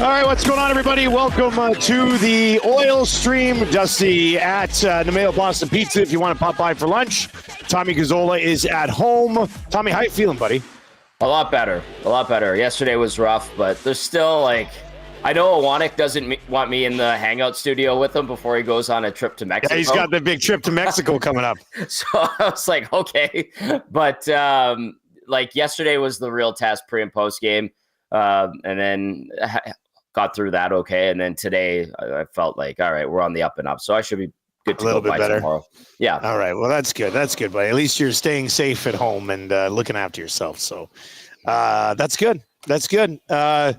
All right, what's going on, everybody? Welcome to the oil stream. Dusty at Nameo Boston Pizza if you want to pop by for lunch. Tommy Gazzola is at home. Tommy, how you feeling, buddy? A lot better. Yesterday was rough, but there's still, I know Iwanek doesn't want me in the hangout studio with him before he goes on a trip to Mexico. Yeah, he's got the big trip to Mexico coming up. So I was like, okay. But, yesterday was the real test pre- and post-game, and then got through that okay. And then today I felt like, all right, we're on the up and up. So I should be good to go by tomorrow. Yeah. All right. Well, that's good. That's good, buddy. At least you're staying safe at home and looking after yourself. So that's good. That's good. Yeah.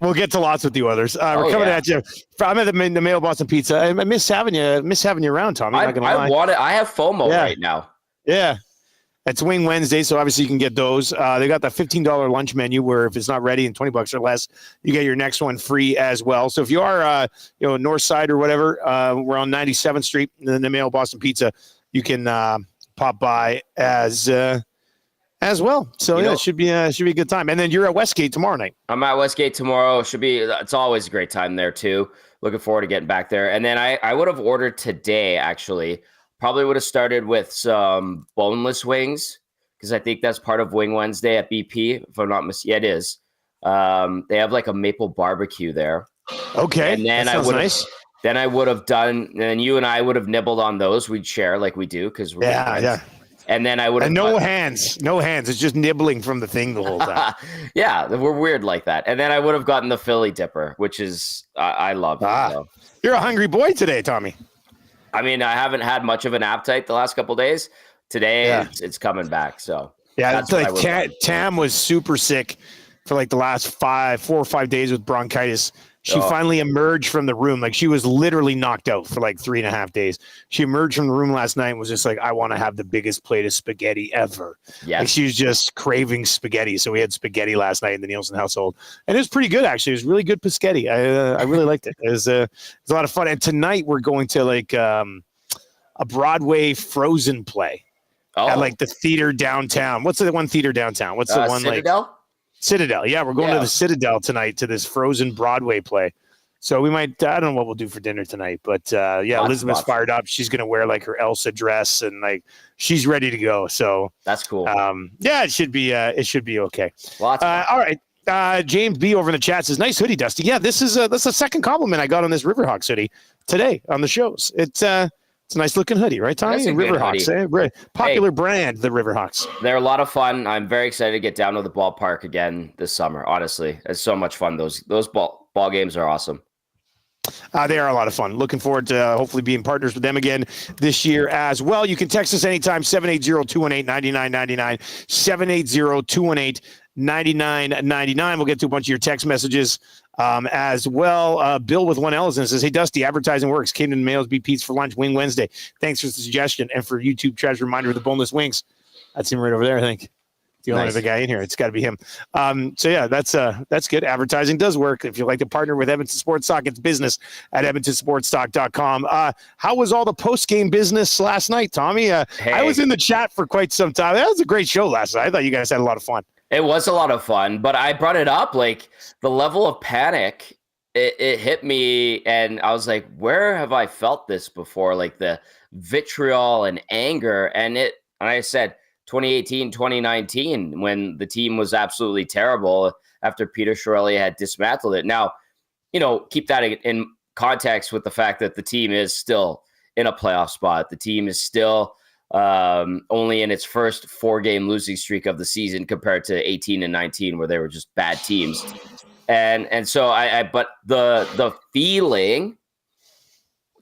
We'll get to lots with the others. We're coming at you. I'm at the Mayo Boston Pizza. I miss having you around, Tommy. I have FOMO right now. Yeah. It's Wing Wednesday, so obviously you can get those. They got the $15 lunch menu where if it's not ready and $20 or less, you get your next one free as well. So if you are, north side or whatever, we're on 97th Street, and then the Mayo Boston Pizza, you can pop by as well. So it should be a good time. And then you're at Westgate tomorrow night. I'm at Westgate tomorrow. It's always a great time there too. Looking forward to getting back there. And then I would have ordered today actually. Probably would have started with some boneless wings because I think that's part of Wing Wednesday at BP. If I'm not mistaken, yeah, it is. They have like a maple barbecue there. Okay, and then I would have done. And you and I would have nibbled on those. We'd share like we do because we're yeah. And then I would have no hands. It's just nibbling from the thing the whole time. Yeah, we're weird like that. And then I would have gotten the Philly dipper, which is I love. So. You're a hungry boy today, Tommy. I mean, I haven't had much of an appetite the last couple of days. Today, it's coming back. So it's like Tam was super sick for like the last 4 or 5 days with bronchitis. She finally emerged from the room. Like she was literally knocked out for like 3.5 days. She emerged from the room last night and was just like, I want to have the biggest plate of spaghetti ever. Yeah. Like she was just craving spaghetti. So we had spaghetti last night in the Nielson household. And it was pretty good, actually. It was really good spaghetti. I really liked it. It was a lot of fun. And tonight we're going to like a Broadway Frozen play at like the theater downtown. What's the one theater downtown? What's the one Citadel? Citadel. Yeah, we're going to the Citadel tonight to this Frozen Broadway play. So we might, I don't know what we'll do for dinner tonight, but Elizabeth's fired up. She's going to wear like her Elsa dress and like she's ready to go. So that's cool. It should be okay. All right. James B over in the chat says, nice hoodie, Dusty. Yeah, that's the second compliment I got on this Riverhawks hoodie today on the shows. It's a nice looking hoodie, right, Tommy? Riverhawks, popular brand, the Riverhawks. They're a lot of fun. I'm very excited to get down to the ballpark again this summer. Honestly, it's so much fun. Those ball games are awesome. They are a lot of fun. Looking forward to hopefully being partners with them again this year as well. You can text us anytime, 780-218-9999, 780-218-9999. We'll get to a bunch of your text messages as well. Bill with 1 L says, hey, Dusty, advertising works. Came to the Mayo's Beat Pizza for lunch, Wing Wednesday. Thanks for the suggestion. And for YouTube treasure reminder of the boneless wings. That's him right over there, I think. The only other guy in here. It's got to be him. That's good. Advertising does work. If you'd like to partner with Edmonton Sports Talk, it's business at edmontonsportstalk.com. How was all the post-game business last night, Tommy? I was in the chat for quite some time. That was a great show last night. I thought you guys had a lot of fun. It was a lot of fun, but I brought it up, like the level of panic, it hit me, and I was like, where have I felt this before? Like the vitriol and anger, and I said, 2018, 2019, when the team was absolutely terrible after Peter Chiarelli had dismantled it. Now, keep that in context with the fact that the team is still in a playoff spot. The team is still only in its first 4-game losing streak of the season compared to 18 and 19, where they were just bad teams. And so but the feeling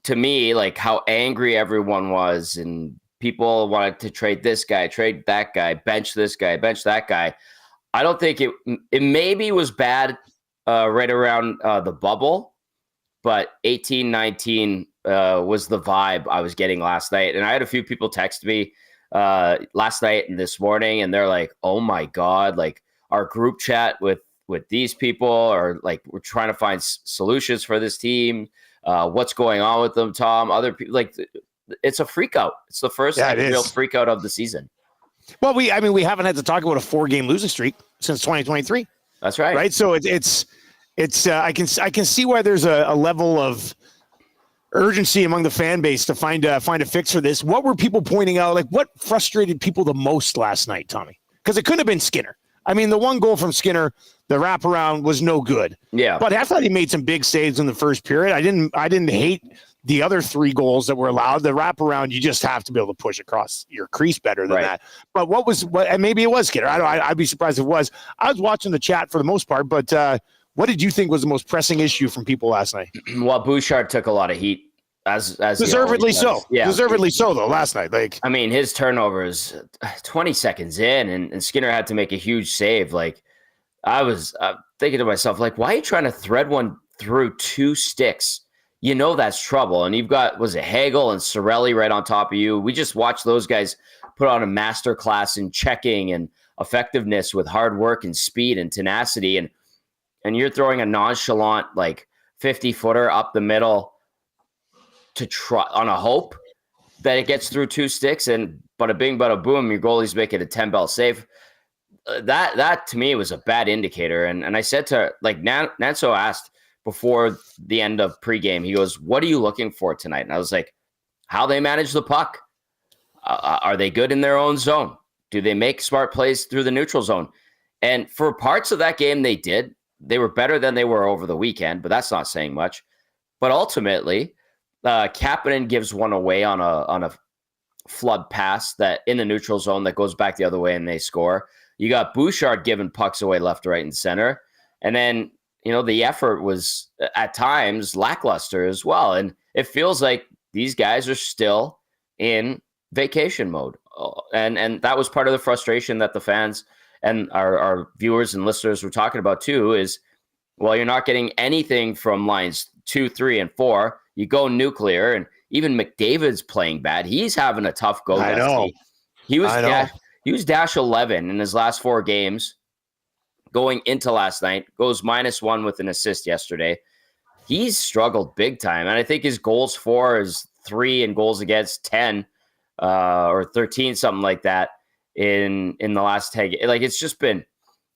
to me, like how angry everyone was and people wanted to trade this guy, trade that guy, bench this guy, bench that guy. I don't think it maybe was bad right around the bubble, but 18, 19 was the vibe I was getting last night. And I had a few people text me last night and this morning, and they're like, oh my God, like our group chat with these people are like, we're trying to find solutions for this team. What's going on with them, Tom? Other people, like, it's a freak out. It's the first real freak out of the season. Well, we haven't had to talk about a 4-game losing streak since 2023. That's right. Right. So it's It's I can see why there's a level of urgency among the fan base to find a fix for this. What were people pointing out? Like, what frustrated people the most last night, Tommy? Because it couldn't have been Skinner. I mean, the one goal from Skinner, the wraparound was no good. Yeah, but I thought he made some big saves in the first period. I didn't hate the other 3 goals that were allowed. The wraparound, you just have to be able to push across your crease better than that. But and maybe it was Skinner. I'd be surprised if it was. I was watching the chat for the most part, but what did you think was the most pressing issue from people last night? Well, Bouchard took a lot of heat. As deservedly so. Yeah. Deservedly so, though, last night. Like, I mean, his turnovers 20 seconds in, and Skinner had to make a huge save. Like, I was thinking to myself, like, why are you trying to thread one through 2 sticks? You know that's trouble. And you've got, was it Hagel and Sorelli right on top of you? We just watched those guys put on a master class in checking and effectiveness with hard work and speed and tenacity. And you're throwing a nonchalant, like, 50-footer up the middle to try on a hope that it gets through 2 sticks, and bada bing, bada boom, your goalie's making a 10-bell save. That to me was a bad indicator. And I said to, like, Nanso asked before the end of pregame, he goes, "What are you looking for tonight?" And I was like, how they manage the puck. Are they good in their own zone? Do they make smart plays through the neutral zone? And for parts of that game, they did. They were better than they were over the weekend, but that's not saying much. But ultimately, Kapanen gives one away on a flood pass that in the neutral zone that goes back the other way and they score. You got Bouchard giving pucks away left, right, and center. And then, the effort was at times lackluster as well. And it feels like these guys are still in vacation mode. And that was part of the frustration that the fans and our viewers and listeners were talking about too, is, well, you're not getting anything from lines 2, 3, and 4. You go nuclear, and even McDavid's playing bad. He's having a tough go. I know. He was dash 11 in his last 4 games going into last night. Goes -1 with an assist yesterday. He's struggled big time, and I think his goals for is 3 and goals against 10 or 13, something like that in the last 10. Like, it's just been,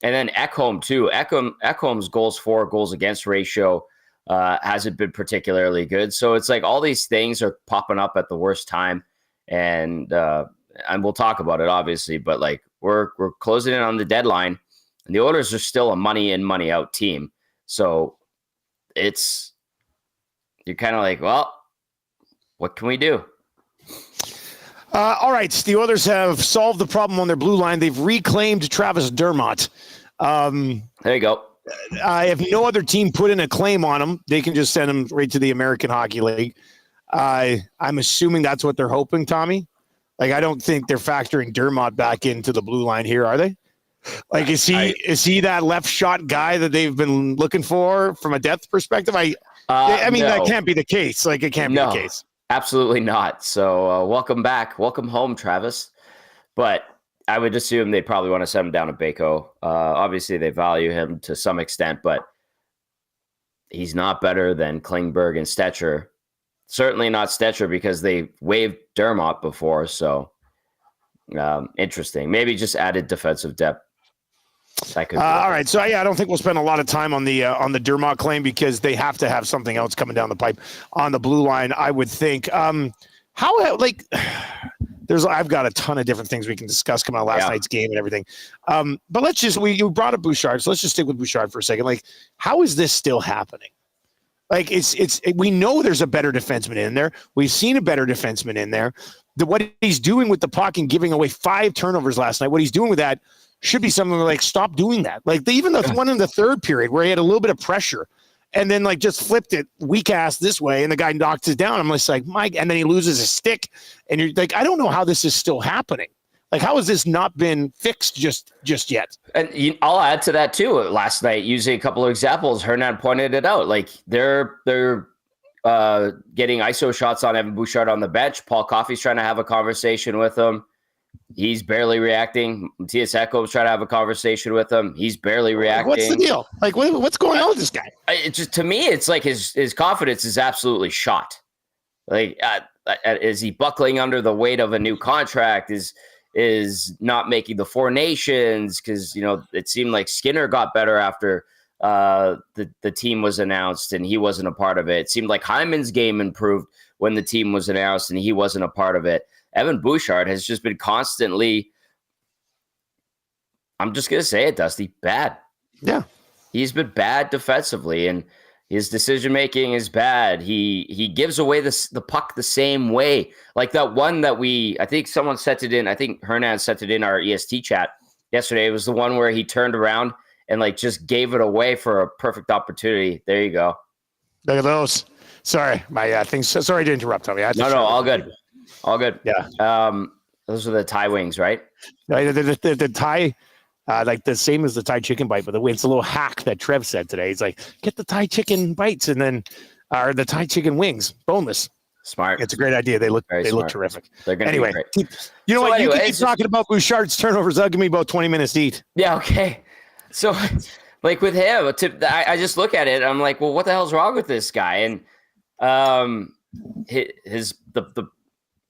and then Ekholm too. Ekholm's goals for, goals against ratio hasn't been particularly good. So it's like all these things are popping up at the worst time. And we'll talk about it, obviously, but like we're closing in on the deadline, and the Oilers are still a money in, money out team. So you're kind of like, well, what can we do? All right. The Oilers have solved the problem on their blue line. They've reclaimed Travis Dermott. There you go. If no other team put in a claim on him, they can just send him right to the American Hockey League. I'm assuming that's what they're hoping, Tommy. Like, I don't think they're factoring Dermott back into the blue line here, are they? Like, is he that left shot guy that they've been looking for from a depth perspective? I mean, no. That can't be the case. Like, it can't be the case. Absolutely not. So welcome back. Welcome home, Travis. But I would assume they'd probably want to send him down to Baco. Obviously, they value him to some extent, but he's not better than Klingberg and Stetcher. Certainly not Stetcher, because they waived Dermott before. So interesting. Maybe just added defensive depth. That could all right. So, I don't think we'll spend a lot of time on the Dermott claim, because they have to have something else coming down the pipe on the blue line, I would think. I've got a ton of different things we can discuss coming out of last night's game and everything. But you brought up Bouchard, so let's just stick with Bouchard for a second. Like, how is this still happening? Like, we know there's a better defenseman in there. We've seen a better defenseman in there. What he's doing with the puck and giving away 5 turnovers last night, what he's doing with that should be something like, stop doing that. Like, even the one in the third period where he had a little bit of pressure and then like just flipped it weak ass this way and the guy knocks it down. I'm just like, Mike, and then he loses his stick. And you're like, I don't know how this is still happening. Like, how has this not been fixed just yet? And I'll add to that too. Last night, using a couple of examples, Hernan pointed it out. Like, they're getting ISO shots on Evan Bouchard on the bench. Paul Coffey's trying to have a conversation with him. He's barely reacting. Matthias Ekholm's trying to have a conversation with him. He's barely reacting. What's the deal? Like, what's going on with this guy? To me, it's like his confidence is absolutely shot. Like, is he buckling under the weight of a new contract? Is not making the Four Nations? Because, it seemed like Skinner got better after the team was announced and he wasn't a part of it. It seemed like Hyman's game improved when the team was announced and he wasn't a part of it. Evan Bouchard has just been constantly, I'm just going to say it, Dusty, bad. Yeah. He's been bad defensively, and his decision-making is bad. He gives away the puck the same way. Like that one that I think someone sent it in. I think Hernan sent it in our EST chat yesterday. It was the one where he turned around and like just gave it away for a perfect opportunity. There you go. Look at those. Sorry, my things. Sorry to interrupt, Tommy. No, all good. All good. Yeah. Those are the Thai wings, right? The Thai, like the same as the Thai chicken bite, but it's a little hack that Trev said today. He's like, get the Thai chicken bites and then, or the Thai chicken wings, boneless. Smart. It's a great idea. They look terrific. They're going to be great. You know what? You keep talking about Bouchard's turnovers. That'll give me about 20 minutes to eat. Yeah. Okay. So like with him, I just look at it. I'm like, well, what the hell's wrong with this guy? And the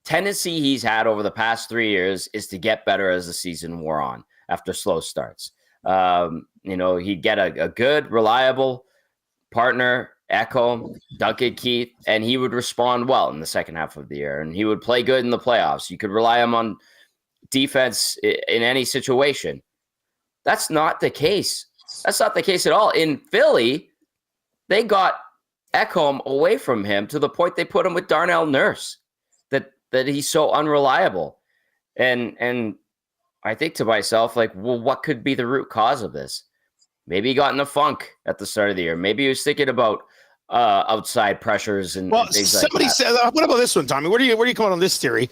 tendency he's had over the past 3 years is to get better as the season wore on after slow starts. He'd get a good, reliable partner, Ekholm, Duncan Keith, and he would respond well in the second half of the year, and he would play good in the playoffs. You could rely him on defense in any situation. That's not the case. That's not the case at all. In Philly, they got Ekholm away from him to the point they put him with Darnell Nurse, that he's so unreliable. And I think to myself, like, well, what could be the root cause of this? Maybe he got in a funk at the start of the year. Maybe he was thinking about outside pressures and things like that. Somebody said, what about this one, Tommy? Where do you come on this theory?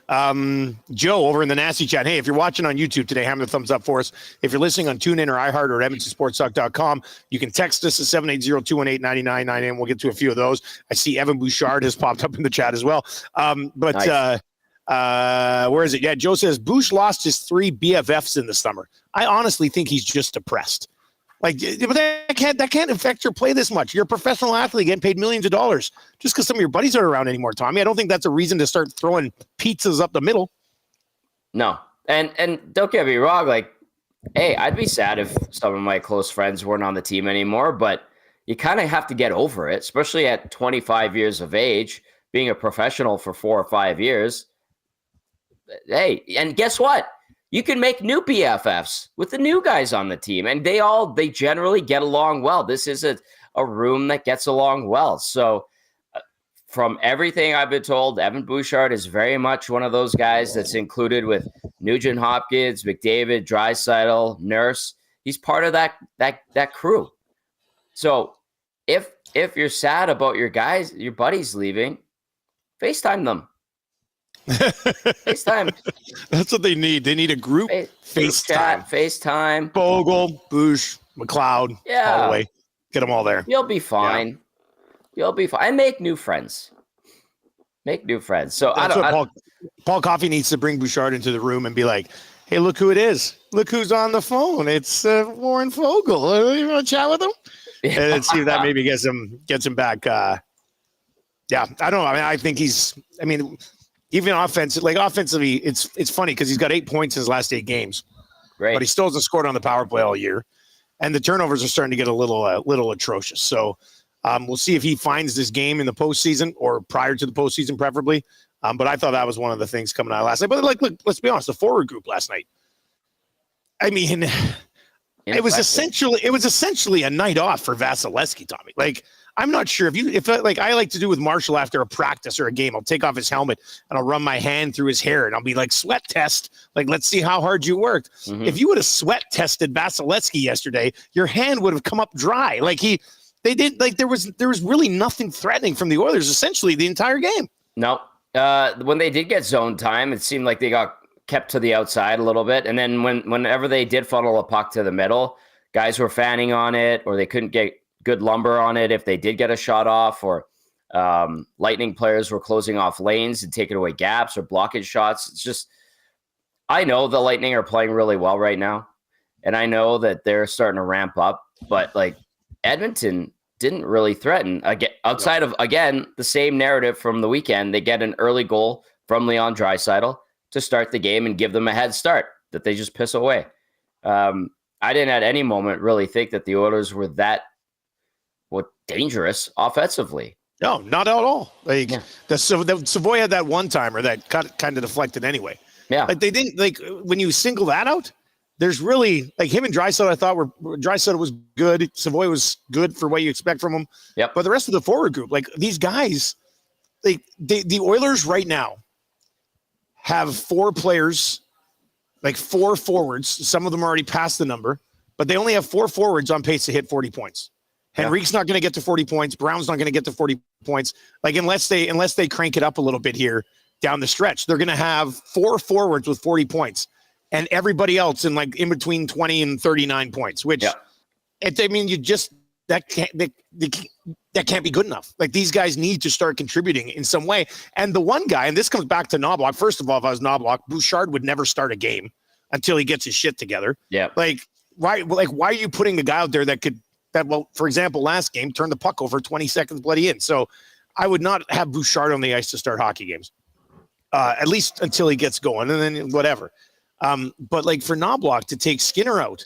Joe over in the Nasty Chat. Hey, if you're watching on YouTube today, hammer the thumbs up for us. If you're listening on TuneIn or iHeart or EdmontonSportsTalk.com, you can text us at 780-218-9999. We'll get to a few of those. I see Evan Bouchard has popped up in the chat as well. Nice. Where is it? Yeah, Joe says Bouch lost his 3 BFFs in the summer. I honestly think he's just depressed. Like, but that can't affect your play this much. You're a professional athlete getting paid millions of dollars just because some of your buddies aren't around anymore, Tommy. I don't think that's a reason to start throwing pizzas up the middle. No. And don't get me wrong. Like, hey, I'd be sad if some of my close friends weren't on the team anymore, but you kind of have to get over it, especially at 25 years of age, being a professional for 4 or 5 years. Hey, and guess what? You can make new BFFs with the new guys on the team, and they generally get along well. This is a room that gets along well. So from everything I've been told, Evan Bouchard is very much one of those guys that's included with Nugent Hopkins, McDavid, Draisaitl, Nurse. He's part of that crew. So if you're sad about your buddies leaving, FaceTime them. FaceTime. That's what they need. They need a group FaceTime. FaceTime. Bogle, Bouch, McLeod, all the way. Get them all there. You'll be fine. Yeah. You'll be fine. And make new friends. So Paul Coffey needs to bring Bouchard into the room and be like, hey, look who it is. Look who's on the phone. It's Warren Fogle. You want to chat with him? Yeah. And let's see if that maybe gets him back. I don't know. I mean, I think even offensively, it's funny because he's got 8 points in his last 8 games. Right. But he still hasn't scored on the power play all year. And the turnovers are starting to get a little atrocious. So we'll see if he finds this game in the postseason or prior to the postseason, preferably. But I thought that was one of the things coming out last night. But look, let's be honest, the forward group last night. I mean, it was essentially a night off for Vasilevsky, Tommy. Like, I'm not sure if I like to do with Marshall after a practice or a game, I'll take off his helmet and I'll run my hand through his hair and I'll be like, sweat test. Like, let's see how hard you worked. Mm-hmm. If you would have sweat tested Vasilevsky yesterday, your hand would have come up dry. Like there was really nothing threatening from the Oilers essentially the entire game. No. When they did get zone time, it seemed like they got kept to the outside a little bit. And then whenever they did funnel a puck to the middle, guys were fanning on it or they couldn't get good lumber on it if they did get a shot off, or Lightning players were closing off lanes and taking away gaps or blocking shots. It's just, I know the Lightning are playing really well right now, and I know that they're starting to ramp up, but like Edmonton didn't really threaten outside of, again, the same narrative from the weekend. They get an early goal from Leon Draisaitl to start the game and give them a head start that they just piss away. I didn't at any moment really think that the Oilers were that dangerous offensively. No, not at all. Like the Savoy had that one timer that kind of deflected anyway. Yeah, like they didn't like when you single that out. There's really like him and Draisaitl. I thought Draisaitl was good. Savoy was good for what you expect from him. Yep. But the rest of the forward group, like these guys, the Oilers right now have 4 players, like 4 forwards. Some of them already passed the number, but they only have 4 forwards on pace to hit 40 points. Henrique's not going to get to 40 points. Brown's not going to get to 40 points. Like unless they crank it up a little bit here down the stretch, they're going to have 4 forwards with 40 points, and everybody else in between 20 and 39 points. Which, that can't be good enough. Like these guys need to start contributing in some way. And the one guy, and this comes back to Knoblauch. First of all, if I was Knoblauch, Bouchard would never start a game until he gets his shit together. Yeah. Like why are you putting a guy out there that, for example, last game, turned the puck over 20 seconds bloody in. So I would not have Bouchard on the ice to start hockey games, at least until he gets going, and then whatever. But like for Knoblauch to take Skinner out,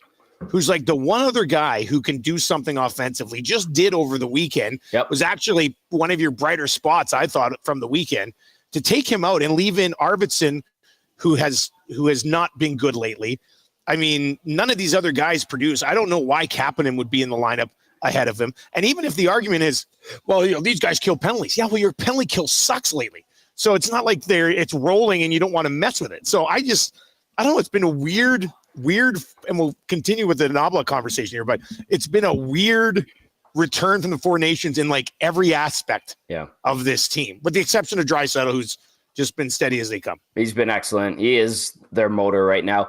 who's like the one other guy who can do something offensively, just did over the weekend, was actually one of your brighter spots, I thought, from the weekend, to take him out and leave in Arvidsson, who has not been good lately. I mean, none of these other guys produce. I don't know why Kapanen would be in the lineup ahead of him. And even if the argument is, well, these guys kill penalties. Yeah, well, your penalty kill sucks lately. So it's not like it's rolling and you don't want to mess with it. So I don't know. It's been a weird, and we'll continue with the Knoblauch conversation here, but it's been a weird return from the Four Nations in like every aspect of this team, with the exception of Draisaitl, who's just been steady as they come. He's been excellent. He is their motor right now.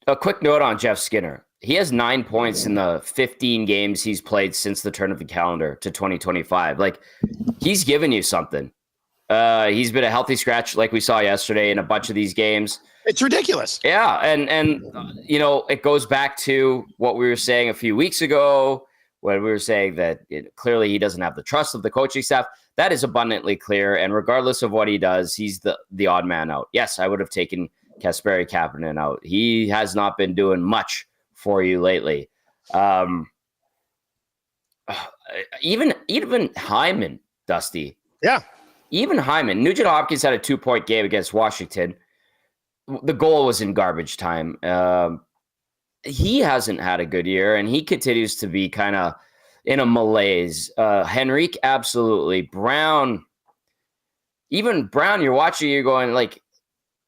A quick note on Jeff Skinner. He has 9 points in the 15 games he's played since the turn of the calendar to 2025. Like, he's given you something. He's been a healthy scratch like we saw yesterday in a bunch of these games. It's ridiculous. Yeah, and it goes back to what we were saying a few weeks ago when we were saying that clearly he doesn't have the trust of the coaching staff. That is abundantly clear, and regardless of what he does, he's the odd man out. Yes, I would have taken Kasperi Kapanen out. He has not been doing much for you lately. Even Hyman, Dusty. Yeah. Even Hyman. Nugent Hopkins had a 2-point game against Washington. The goal was in garbage time. He hasn't had a good year, and he continues to be kind of in a malaise. Henrique, absolutely. Brown, you're watching, you're going like,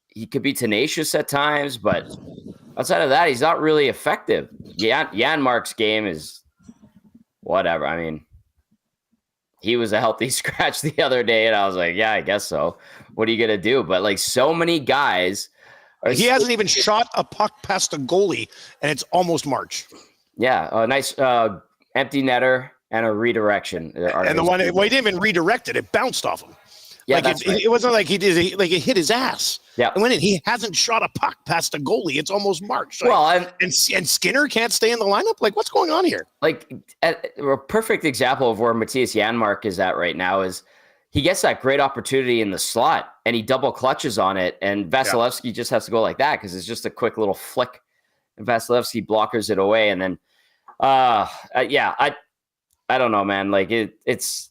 he could be tenacious at times, but outside of that, he's not really effective. Janmark's game is whatever. I mean, he was a healthy scratch the other day, and I was like, yeah, I guess so. What are you going to do? But like so many guys. He hasn't even shot a puck past a goalie, and it's almost March. Yeah, a nice empty netter and a redirection. And the one, he didn't even redirect it. It bounced off him. Yeah, like it wasn't like he did. Like it hit his ass. Yeah, and when he hasn't shot a puck past a goalie, it's almost March. Like, well, and Skinner can't stay in the lineup. Like, what's going on here? Like a perfect example of where Matthias Janmark is at right now is he gets that great opportunity in the slot and he double clutches on it, and Vasilevsky just has to go like that because it's just a quick little flick, and Vasilevsky blockers it away, and then I don't know, man. Like it's.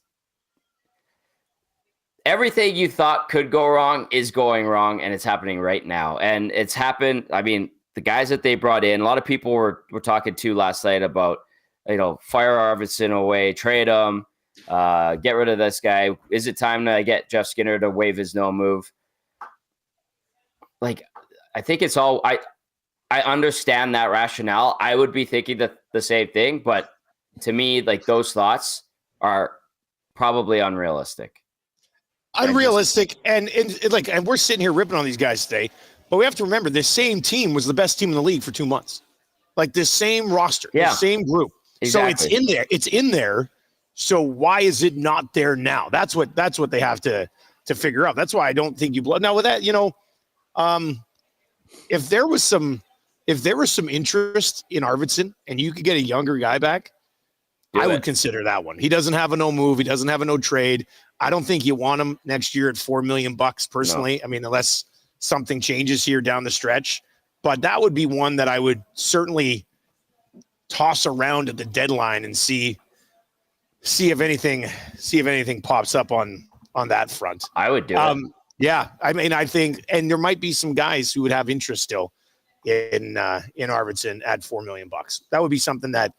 Everything you thought could go wrong is going wrong, and it's happening right now. And it's happened. I mean, the guys that they brought in, a lot of people were talking to last night about, fire Arvidsson away, trade him, get rid of this guy. Is it time to get Jeff Skinner to waive his no move? Like, I think it's all, I understand that rationale. I would be thinking the same thing, but to me, like, those thoughts are probably unrealistic. Unrealistic, and we're sitting here ripping on these guys today, but we have to remember this same team was the best team in the league for 2 months. Like this same roster, the same group. Exactly. So it's in there. It's in there. So why is it not there now? That's what they have to figure out. That's why I don't think you blow. Now with that, if there was some interest in Arvidsson and you could get a younger guy back, I would consider that one. He doesn't have a no move. He doesn't have a no trade. I don't think you want him next year at $4 million personally. No. I mean, unless something changes here down the stretch, but that would be one that I would certainly toss around at the deadline and see if anything pops up on that front. I would do it. Yeah, I mean, I think, and there might be some guys who would have interest still in Arvidsson at $4 million. That would be something that,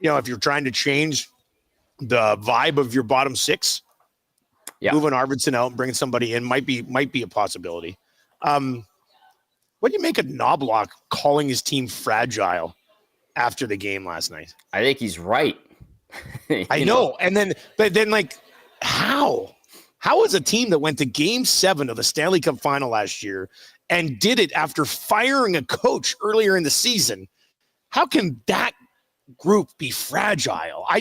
if you're trying to change the vibe of your bottom six, moving Arvidsson out and bringing somebody in might be a possibility. What do you make of Knobloch calling his team fragile after the game last night? I think he's right. I know. But then like, how is a team that went to Game 7 of the Stanley Cup Final last year and did it after firing a coach earlier in the season? How can that group be fragile? I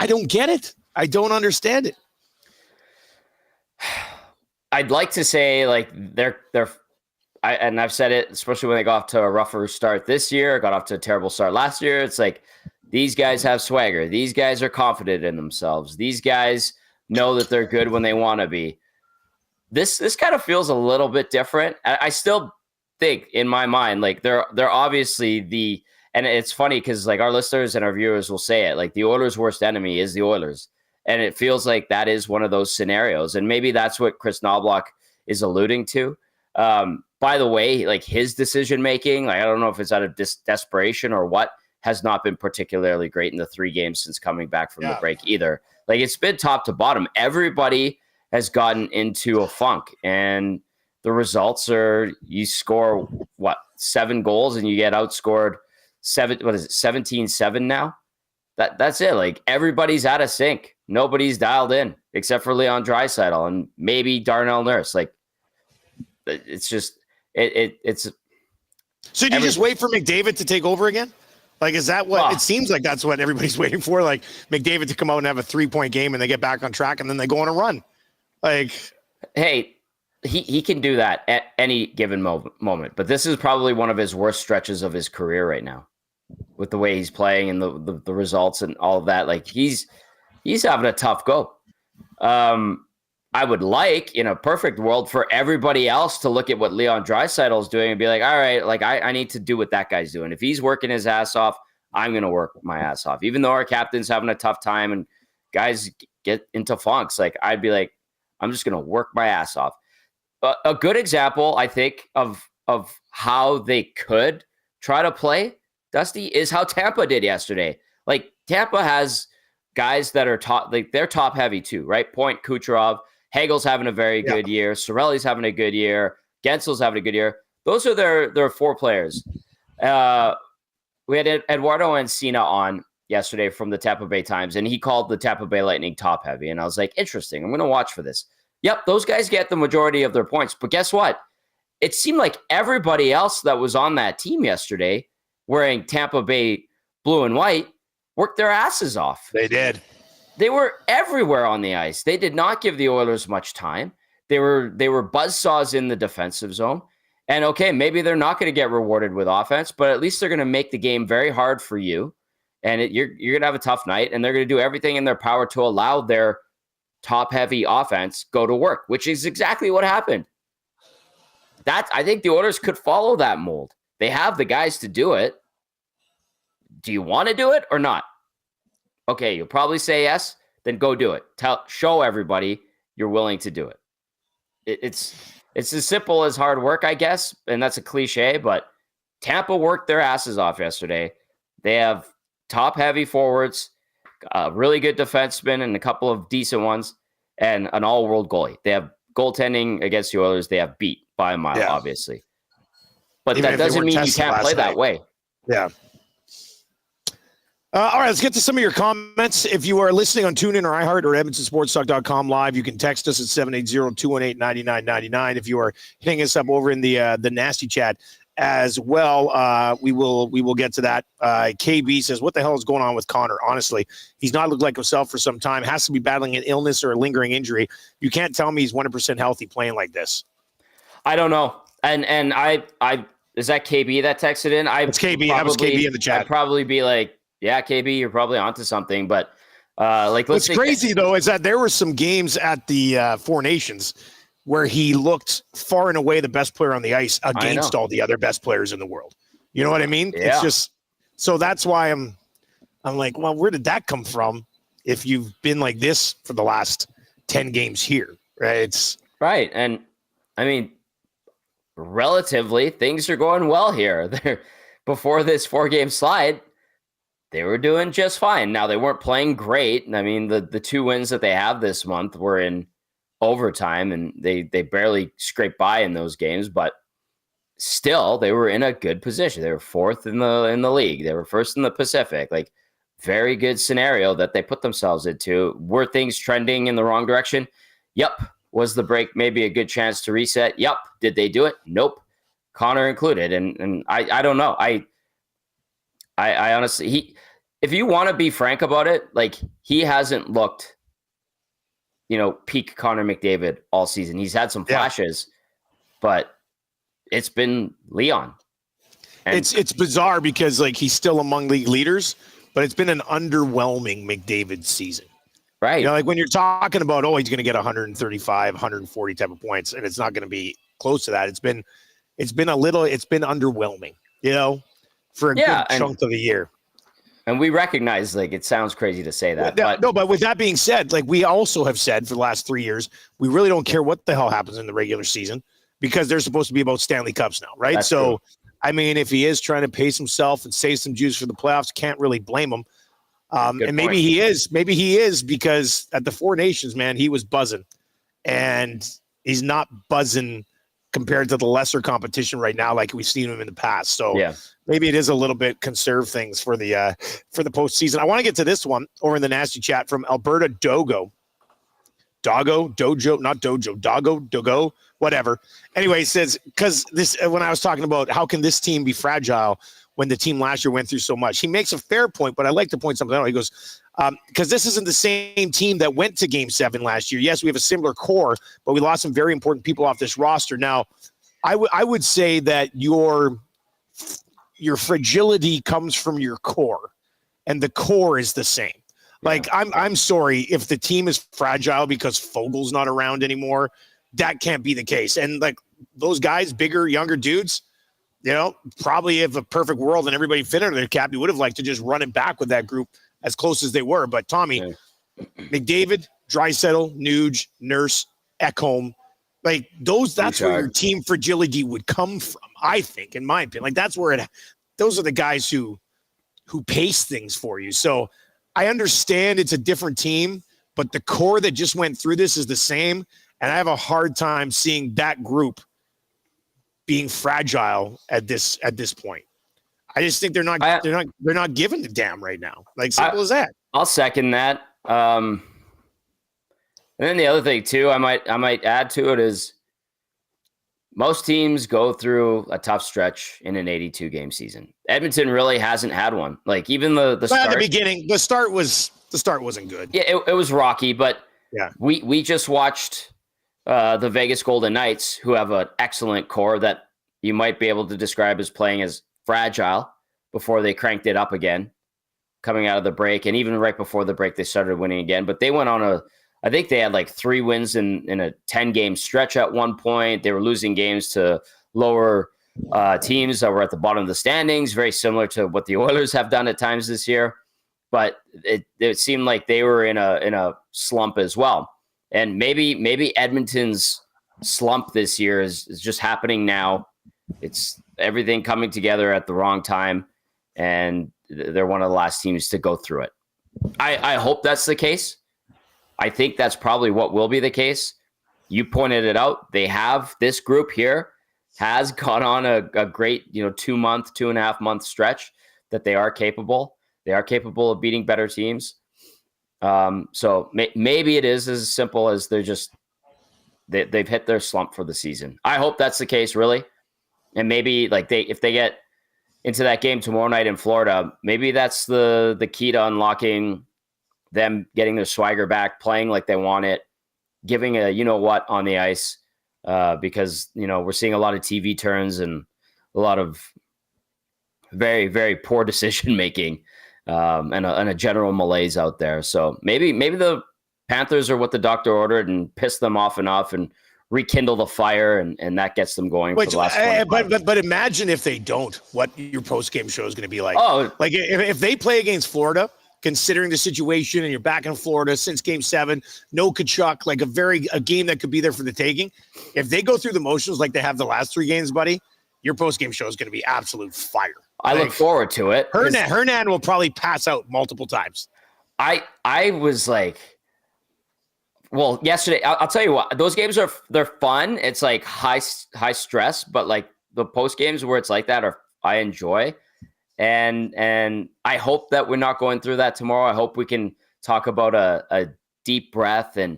don't get it. I don't understand it. I'd like to say like and I've said it, especially when they got off to a rougher start this year, got off to a terrible start last year. It's like, these guys have swagger. These guys are confident in themselves. These guys know that they're good when they want to be. This kind of feels a little bit different. I still think in my mind, like they're obviously and it's funny because like our listeners and our viewers will say it, like the Oilers' worst enemy is the Oilers. And it feels like that is one of those scenarios. And maybe that's what Chris Knobloch is alluding to. By the way, like his decision-making, like I don't know if it's out of desperation or what, has not been particularly great in the 3 games since coming back from the break either. Like it's been top to bottom. Everybody has gotten into a funk, and the results are you score 7 goals and you get outscored 17-7 now. That's it. Like everybody's out of sync. Nobody's dialed in except for Leon Draisaitl and maybe Darnell Nurse. Like it's just it's. So do you just wait for McDavid to take over again? Like, is that what it seems like? That's what everybody's waiting for. Like McDavid to come out and have a 3-point game and they get back on track and then they go on a run. Like, hey, he can do that at any given moment. But this is probably one of his worst stretches of his career right now, with the way he's playing and the results and all of that. Like he's having a tough go. I would like, in a perfect world, for everybody else to look at what Leon Draisaitl is doing and be like, all right, like I need to do what that guy's doing. If he's working his ass off, I'm going to work my ass off. Even though our captain's having a tough time and guys get into funks, like I'd be like, I'm just going to work my ass off. A good example, I think, of how they could try to play, Dusty, is how Tampa did yesterday. Like Tampa has guys that are top, like they're top heavy too, right? Point, Kucherov, Hagel's having a very good year. Sorelli's having a good year. Gensel's having a good year. Those are their 4 players. We had Eduardo Encina on yesterday from the Tampa Bay Times, and he called the Tampa Bay Lightning top heavy. And I was like, interesting. I'm going to watch for this. Yep, those guys get the majority of their points. But guess what? It seemed like everybody else that was on that team yesterday wearing Tampa Bay blue and white worked their asses off. They did. They were everywhere on the ice. They did not give the Oilers much time. They were buzzsaws in the defensive zone. And okay, maybe they're not going to get rewarded with offense, but at least they're going to make the game very hard for you. And you're going to have a tough night, and they're going to do everything in their power to allow their top-heavy offense go to work, which is exactly what happened. I think the Oilers could follow that mold. They have the guys to do it. Do you want to do it or not? Okay, you'll probably say yes, then go do it. Show everybody you're willing to do it. It's as simple as hard work, I guess, and that's a cliche, but Tampa worked their asses off yesterday. They have top-heavy forwards, a really good defenseman and a couple of decent ones, and an all-world goalie. They have goaltending against the Oilers. They have beat by a mile, obviously. But even that doesn't mean you can't play that way. Yeah. All right, let's get to some of your comments. If you are listening on TuneIn or iHeart or EdmontonSportsTalk.com live, you can text us at 780-218-9999. If you are hitting us up over in the nasty chat as well, we will get to that. KB says, what the hell is going on with Connor? Honestly, he's not looked like himself for some time. Has to be battling an illness or a lingering injury. You can't tell me he's 100% healthy playing like this. I don't know. And I is that KB that texted in? It's KB. That was KB in the chat. I'd probably be like, yeah, KB, you're probably onto something. But what's crazy though is that there were some games at the Four Nations where he looked far and away the best player on the ice against all the other best players in the world. You know what I mean? Yeah. So that's why I'm like, well, where did that come from? If you've been like this for the last 10 games here, right? It's right. And I mean, relatively, things are going well here. Before this 4-game slide, they were doing just fine. Now, they weren't playing great. I mean, the 2 wins that they have this month were in overtime, and they barely scraped by in those games, but still, they were in a good position. They were 4th in the league. They were 1st in the Pacific. Like, very good scenario that they put themselves into. Were things trending in the wrong direction? Yep. Was the break maybe a good chance to reset? Yep. Did they do it? Nope. Connor included. And I don't know. I honestly, if you want to be frank about it, like, he hasn't looked, peak Connor McDavid all season. He's had some flashes, but it's been Leon. And it's bizarre because, like, he's still among league leaders, but it's been an underwhelming McDavid season. Right. Like, when you're talking about, he's going to get 135, 140 type of points, and it's not going to be close to that. It's been underwhelming, for a good chunk of the year. And we recognize, like, it sounds crazy to say that. But with that being said, like, we also have said for the last 3 years, we really don't care what the hell happens in the regular season because they're supposed to be about Stanley Cups now, right? That's true. I mean, if he is trying to pace himself and save some juice for the playoffs, can't really blame him. And maybe he is because at the Four Nations, man, he was buzzing, and he's not buzzing compared to the lesser competition right now, like we've seen him in the past. So maybe it is a little bit conserve things for the postseason. I want to get to this one over in the nasty chat from Alberta Dogo, whatever. Anyway, he says, because this, when I was talking about how can this team be fragile when the team last year went through so much, he makes a fair point, but I'd like to point something out. He goes, because this isn't the same team that went to Game 7 last year. Yes, we have a similar core, but we lost some very important people off this roster. Now, I would say that your fragility comes from your core, and the core is the same. Like, I'm sorry if the team is fragile because Fogel's not around anymore. That can't be the case. And, like, those guys, bigger, younger dudes, probably if a perfect world and everybody fit under their cap, you would have liked to just run it back with that group as close as they were. But Tommy, McDavid, Draisaitl, Nuge, Nurse, Ekholm, like that's where your team fragility would come from, I think, in my opinion. Like, that's where those are the guys who pace things for you. So I understand it's a different team, but the core that just went through this is the same. And I have a hard time seeing that group being fragile at this point. I just think they're not giving a damn right now. Like, simple as that. I'll second that. And then the other thing too, I might add to it is most teams go through a tough stretch in an 82 game season. Edmonton really hasn't had one. Like, even the start at the beginning, the start wasn't good. Yeah, it was rocky, but yeah, we just watched the Vegas Golden Knights, who have an excellent core that you might be able to describe as playing as fragile before they cranked it up again coming out of the break. And even right before the break, they started winning again. But they went on I think they had like 3 wins in a 10-game stretch at one point. They were losing games to lower teams that were at the bottom of the standings, very similar to what the Oilers have done at times this year. But it seemed like they were in a slump as well. And maybe Edmonton's slump this year is just happening now. It's everything coming together at the wrong time, and they're one of the last teams to go through it. I hope that's the case. I think that's probably what will be the case. You pointed it out. They have this group here has gone on a great 2.5 month stretch that they are capable. They are capable of beating better teams. So maybe it is as simple as they've hit their slump for the season. I hope that's the case, really. And maybe if they get into that game tomorrow night in Florida, maybe that's the key to unlocking them getting their swagger back, playing like they want it, giving a what on the ice, because we're seeing a lot of TV turns and a lot of very, very poor decision making, and a general malaise out there. So maybe the Panthers are what the doctor ordered and pissed them off enough and rekindle the fire, and that gets them going for the last 25. But imagine if they don't, what your post-game show is going to be like. Oh, like if they play against Florida, considering the situation, and you're back in Florida since Game 7, no Kachuk, like a game that could be there for the taking. If they go through the motions like they have the last 3 games, buddy, your post-game show is going to be absolute fire. I look forward to it. Hernan will probably pass out multiple times. I was like, well, yesterday, I'll tell you what, those games they're fun. It's like high stress, but like the post games where it's like that I enjoy. And I hope that we're not going through that tomorrow. I hope we can talk about a deep breath and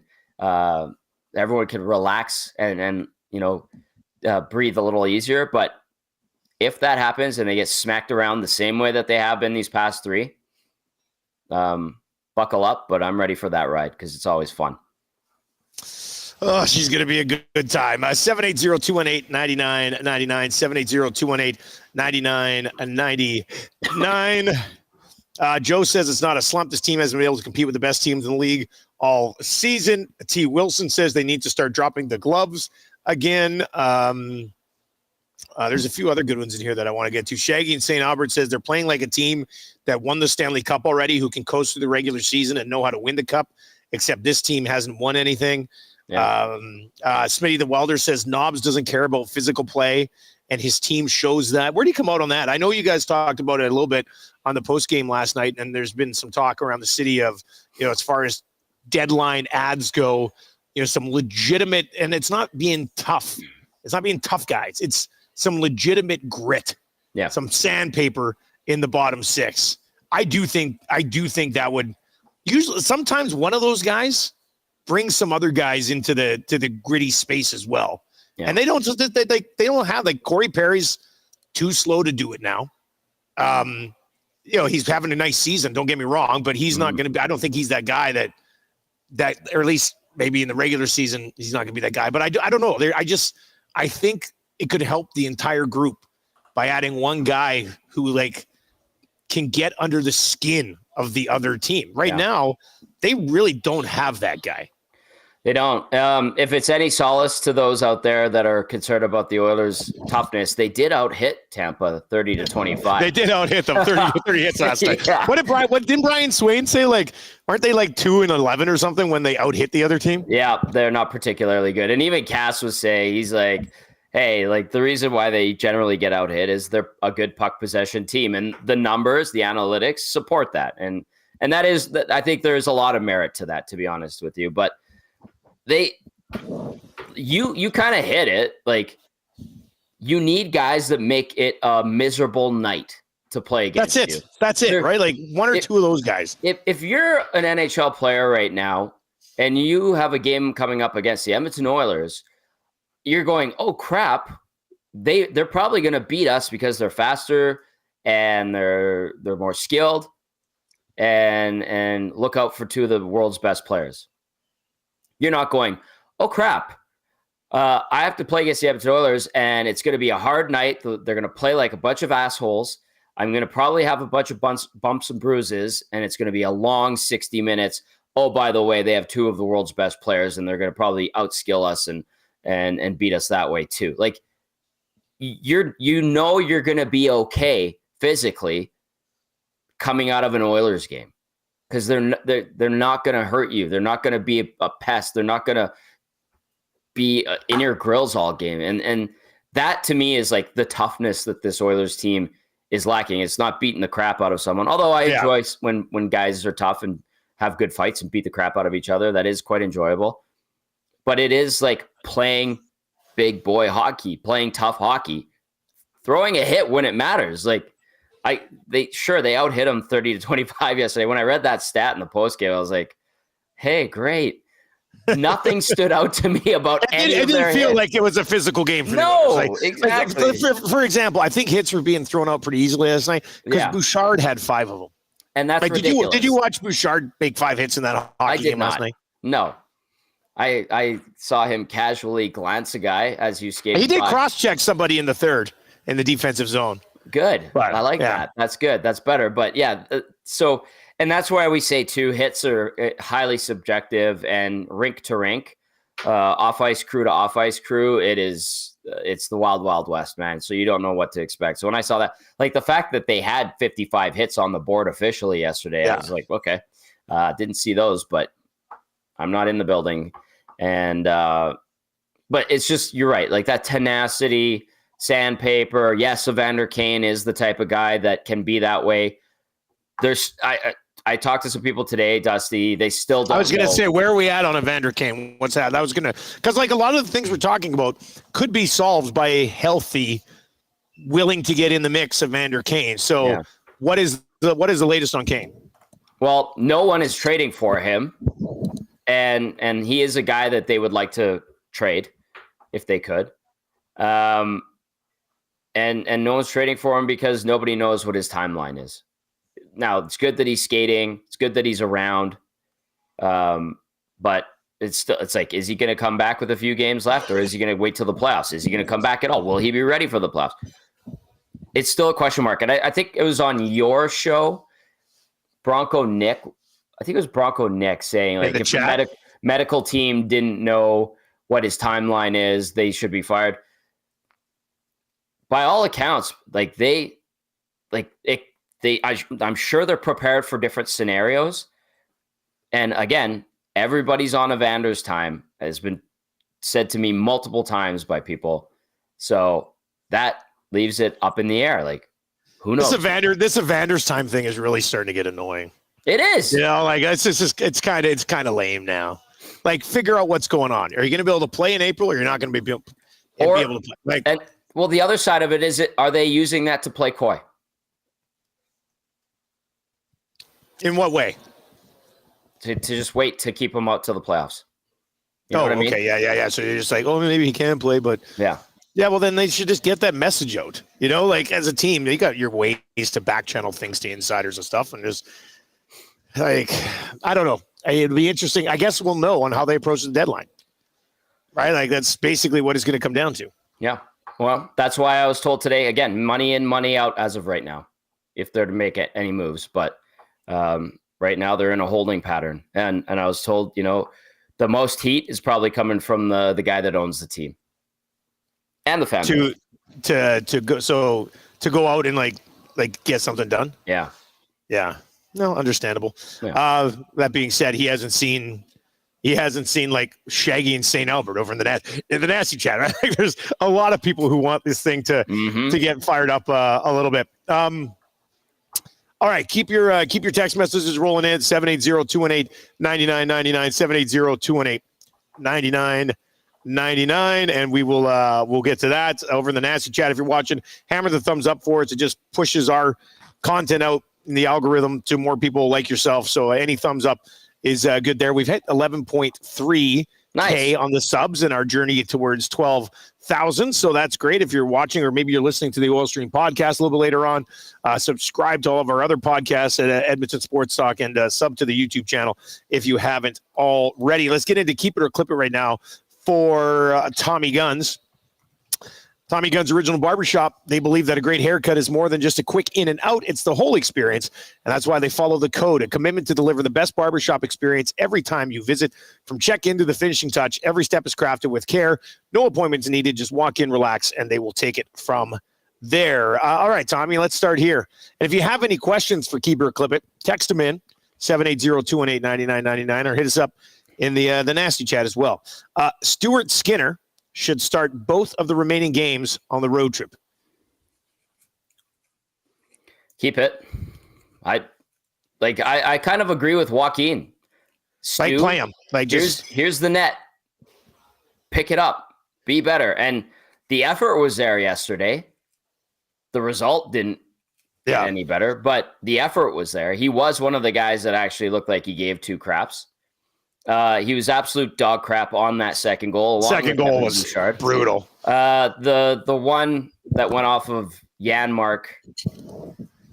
everyone can relax and breathe a little easier. But if that happens and they get smacked around the same way that they have been these past 3, buckle up. But I'm ready for that ride because it's always fun. Oh, she's going to be a good time. 780-218-9999, 780-218-9999. Joe says it's not a slump. This team hasn't been able to compete with the best teams in the league all season. T. Wilson says they need to start dropping the gloves again. There's a few other good ones in here that I want to get to. Shaggy and St. Albert says they're playing like a team that won the Stanley Cup already, who can coast through the regular season and know how to win the cup, except this team hasn't won anything. Yeah. Smitty the Welder says Knobs doesn't care about physical play, and his team shows that. Where did he come out on that? I know you guys talked about it a little bit on the post game last night, and there's been some talk around the city of, as far as deadline ads go, some legitimate, and it's not being tough. It's not being tough guys. It's some legitimate grit. Yeah. Some sandpaper in the bottom 6. I do think that would usually, sometimes one of those guys bring some other guys into the gritty space as well. Yeah. And they don't have, like, Corey Perry's too slow to do it now. He's having a nice season, don't get me wrong, but he's not going to be, I don't think he's that guy that, or at least maybe in the regular season, he's not going to be that guy, but I don't know. I think it could help the entire group by adding one guy who, like, can get under the skin of the other team. Right now, they really don't have that guy. They don't. If it's any solace to those out there that are concerned about the Oilers' toughness, they did out-hit Tampa 30-25. They did out-hit them 30 hits last night. Yeah. What didn't Brian Swain say? Like, aren't they like 2-11 or something when they out-hit the other team? Yeah, they're not particularly good. And even Cass was saying, he's like, hey, like, the reason why they generally get out-hit is they're a good puck possession team, and the numbers, the analytics support that. And that is, I think there's a lot of merit to that, to be honest with you. But you kind of hit it. Like, you need guys that make it a miserable night to play against you. That's it, right? Like, one or two of those guys. If you're an NHL player right now and you have a game coming up against the Edmonton Oilers, you're going, oh crap, they're probably going to beat us because they're faster and they're more skilled, and look out for 2 of the world's best players. You're not going, oh crap, I have to play against the Edmonton Oilers and it's going to be a hard night. They're going to play like a bunch of assholes. I'm going to probably have a bunch of bumps and bruises, and it's going to be a long 60 minutes. Oh, by the way, they have 2 of the world's best players, and they're going to probably outskill us and beat us that way too. Like, you're going to be okay physically coming out of an Oilers game, because they're not going to hurt you. They're not going to be a pest. They're not going to be in your grills all game. And that to me is like the toughness that this Oilers team is lacking. It's not beating the crap out of someone. Although I enjoy when guys are tough and have good fights and beat the crap out of each other. That is quite enjoyable. But it is like playing big boy hockey, playing tough hockey, throwing a hit when it matters. Like, they out-hit them 30-25 yesterday. When I read that stat in the postgame, I was like, hey, great. Nothing stood out to me about any of their hits. It didn't feel like it was a physical game for them. Exactly. For example, I think hits were being thrown out pretty easily last night because Bouchard had 5 of them. And that's ridiculous. Did you watch Bouchard make 5 hits in that hockey game last night? No. I saw him casually glance a guy as you skated. He did cross-check somebody in the third in the defensive zone. Good. But, I like that. That's good. That's better. But yeah, and that's why we say too, hits are highly subjective and rink to rink. off ice crew to off ice crew, it's the wild, wild west, man. So you don't know what to expect. So when I saw that, like the fact that they had 55 hits on the board officially yesterday, I was like, okay, didn't see those, but I'm not in the building. And, but it's just, you're right. Like that tenacity, sandpaper. Yes, Evander Kane is the type of guy that can be that way. I talked to some people today, Dusty. They still don't. I was going to say, where are we at on Evander Kane? What's that? That was going to, because like a lot of the things we're talking about could be solved by a healthy, willing to get in the mix Evander Kane. So what is the latest on Kane? Well, no one is trading for him, and he is a guy that they would like to trade if they could. And no one's trading for him because nobody knows what his timeline is. Now, it's good that he's skating. It's good that he's around. But it's like, is he going to come back with a few games left, or is he going to wait till the playoffs? Is he going to come back at all? Will he be ready for the playoffs? It's still a question mark. And I think it was on your show, Bronco Nick. I think it was Bronco Nick saying, like, if the medical team didn't know what his timeline is, they should be fired. By all accounts, like I'm sure they're prepared for different scenarios. And again, everybody's on Evander's time, has been said to me multiple times by people. So that leaves it up in the air. Like, who knows? This Evander's time thing is really starting to get annoying. It is. You know, like it's kind of lame now. Like, figure out what's going on. Are you going to be able to play in April, or you're not going to be able to play? Like, well, the other side of it is, are they using that to play coy? In what way? To just wait to keep him out till the playoffs. You know what I mean? Okay, yeah. So you're just like, oh, maybe he can play, but yeah. Well, then they should just get that message out. You know, like as a team, you got your ways to back channel things to insiders and stuff, and just like, I don't know. It'll be interesting. I guess we'll know on how they approach the deadline, right? Like that's basically what it's going to come down to. Yeah. Well, that's why I was told today, again, money in, money out as of right now, if they're to make any moves. But right now they're in a holding pattern. And I was told, you know, the most heat is probably coming from the guy that owns the team and the family. To go out and like get something done. Yeah. No, understandable. Yeah. That being said, he hasn't seen like Shaggy and St. Albert over in the nasty chat. I think there's a lot of people who want this thing to get fired up a little bit. All right, keep your text messages rolling in 780-218-9999 780-218-9999, and we'll get to that over in the nasty chat. If you're watching, hammer the thumbs up for us. It just pushes our content out in the algorithm to more people like yourself. So any thumbs up is good there. We've hit 11.3K on the subs in our journey towards 12,000. So that's great. If you're watching, or maybe you're listening to the Oil Stream podcast a little bit later on, subscribe to all of our other podcasts at Edmonton Sports Talk, and sub to the YouTube channel if you haven't already. Let's get into Keep It or Clip It right now for Tommy Guns. Tommy Gunn's Original Barbershop, they believe that a great haircut is more than just a quick in and out. It's the whole experience, and that's why they follow the code, a commitment to deliver the best barbershop experience every time you visit. From check-in to the finishing touch, every step is crafted with care. No appointments needed. Just walk in, relax, and they will take it from there. All right, Tommy, let's start here. And if you have any questions for Keep It or Clip It, text them in, 780-218-9999, or hit us up in the nasty chat as well. Stuart Skinner should start both of the remaining games on the road trip. Keep it. I kind of agree with Joaquin. Stu, play him. Here's the net. Pick it up. Be better. And the effort was there yesterday. The result didn't get any better, but the effort was there. He was one of the guys that actually looked like he gave two craps. He was absolute dog crap on that second goal. Second goal was brutal. The one that went off of Janmark,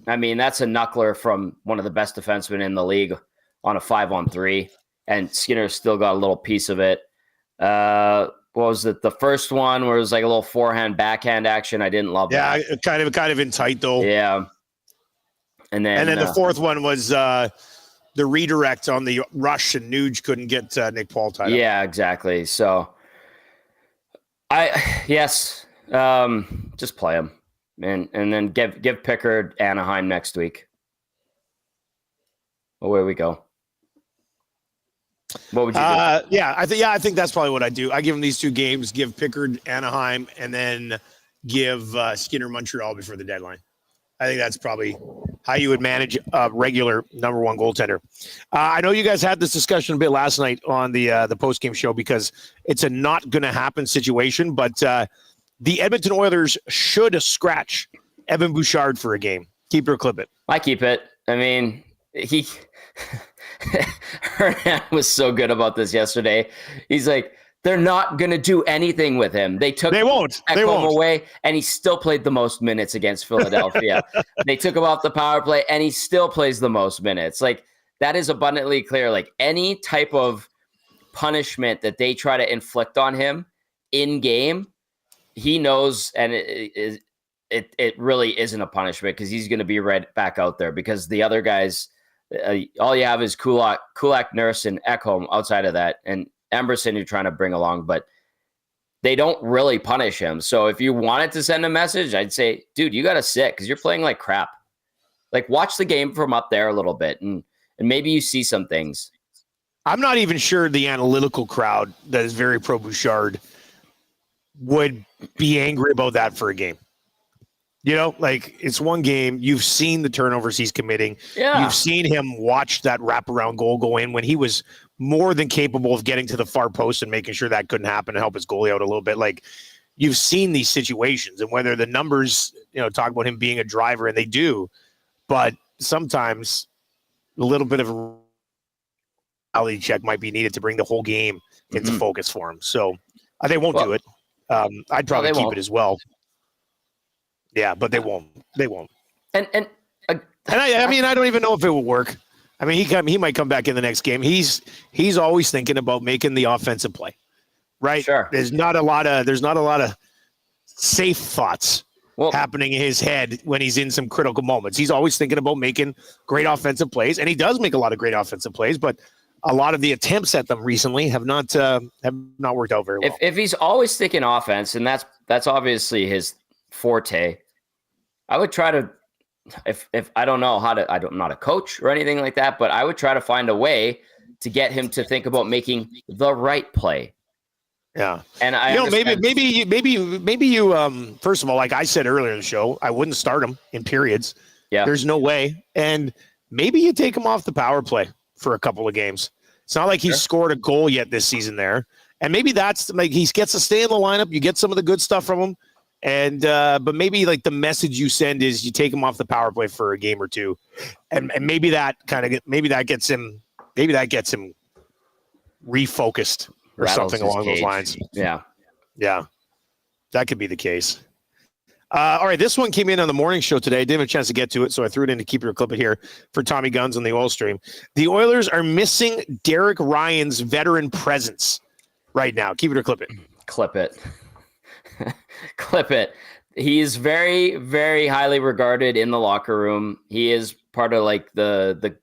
I mean, that's a knuckler from one of the best defensemen in the league on a 5-on-3, and Skinner still got a little piece of it. What was it? The first one where it was like a little forehand, backhand action. I didn't love that. Yeah, kind of in tight though. Yeah. And then the fourth one was the redirect on the rush, and Nuge couldn't get Nick Paul tied up. Yeah, exactly. So, just play him, and then give Pickard Anaheim next week. Away we go. What would you do? I think that's probably what I do. I give him these 2 games, give Pickard Anaheim, and then give Skinner Montreal before the deadline. I think that's probably how you would manage a regular number 1 goaltender. I know you guys had this discussion a bit last night on the post-game show because it's a not going to happen situation, but the Edmonton Oilers should scratch Evan Bouchard for a game. Keep it or clip it. I keep it. I mean, Hernan was so good about this yesterday. He's like, they're not going to do anything with him. They won't away, and he still played the most minutes against Philadelphia. They took him off the power play, and he still plays the most minutes. Like, that is abundantly clear. Like, any type of punishment that they try to inflict on him in game, he knows, and it really isn't a punishment because he's going to be right back out there because the other guys, all you have is Kulak, Nurse, and Ekholm outside of that, and Emberson you're trying to bring along, but they don't really punish him. So if you wanted to send a message, I'd say, dude, you got to sit because you're playing like crap. Like, watch the game from up there a little bit, and maybe you see some things. I'm not even sure the analytical crowd that is very pro Bouchard would be angry about that for a game. You know, like, it's one game. You've seen the turnovers he's committing. Yeah. You've seen him watch that wraparound goal go in when he was more than capable of getting to the far post and making sure that couldn't happen and help his goalie out a little bit. Like, you've seen these situations, and whether the numbers, talk about him being a driver, and they do, but sometimes a little bit of a reality check might be needed to bring the whole game into focus for him. So they won't do it. I'd probably keep it as well. Yeah, but they won't. They won't. And I mean, I don't even know if it will work. I mean, he might come back in the next game. He's always thinking about making the offensive play, right? Sure. There's not a lot of safe thoughts happening in his head when he's in some critical moments. He's always thinking about making great offensive plays, and he does make a lot of great offensive plays, but a lot of the attempts at them recently have not worked out very well. If he's always thinking offense, and that's obviously his forte, I would try to, if I don't know how to, I'm not a coach or anything like that, but I would try to find a way to get him to think about making the right play. Yeah. And maybe you first of all, like I said earlier in the show, I wouldn't start him in periods. Yeah. There's no way. And maybe you take him off the power play for a couple of games. It's not like he's scored a goal yet this season there. And maybe that's like he gets to stay in the lineup. You get some of the good stuff from him. And but maybe like the message you send is you take him off the power play for a game or two. And maybe that gets him refocused or something along those lines. Yeah. Yeah. That could be the case. All right, this one came in on the morning show today. I didn't have a chance to get to it, so I threw it in to keep it or clip it here for Tommy Guns on the oil stream. The Oilers are missing Derek Ryan's veteran presence right now. Keep it or clip it. Clip it. Clip it. He is very, very highly regarded in the locker room. He is part of like the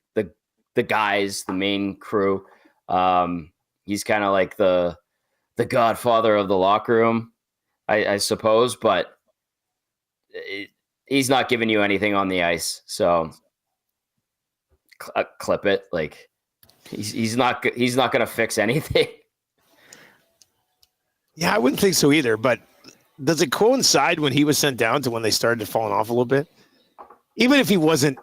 guys, the main crew. He's kind of like the godfather of the locker room, I suppose, but he's not giving you anything on the ice. So clip it. Like he's not going to fix anything. Yeah, I wouldn't think so either, but does it coincide when he was sent down to when they started falling off a little bit? Even if he wasn't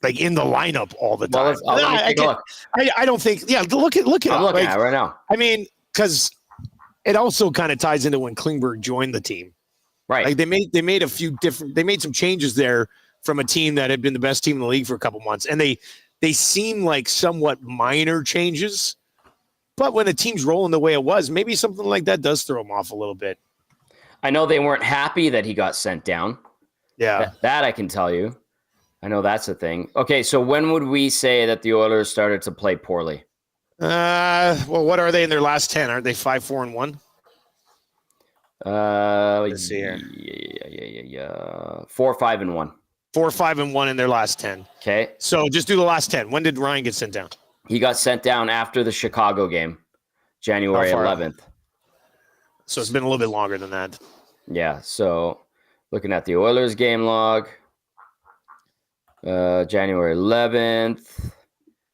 like in the lineup all the time. I don't think. Yeah, look at. I'm looking at it right now. I mean, because it also kind of ties into when Klingberg joined the team, right? Like they made some changes there from a team that had been the best team in the league for a couple months, and they seem like somewhat minor changes. But when a team's rolling the way it was, maybe something like that does throw him off a little bit. I know they weren't happy that he got sent down. Yeah. That I can tell you. I know that's a thing. Okay, so when would we say that the Oilers started to play poorly? Well, what are they in their last 10? Aren't they 5-4-1? Let's see here. Yeah. 4-5-1. 4, 5, and 1 in their last 10. Okay. So just do the last 10. When did Ryan get sent down? He got sent down after the Chicago game, January 11th. So it's been a little bit longer than that. Yeah. So looking at the Oilers game log, January 11th,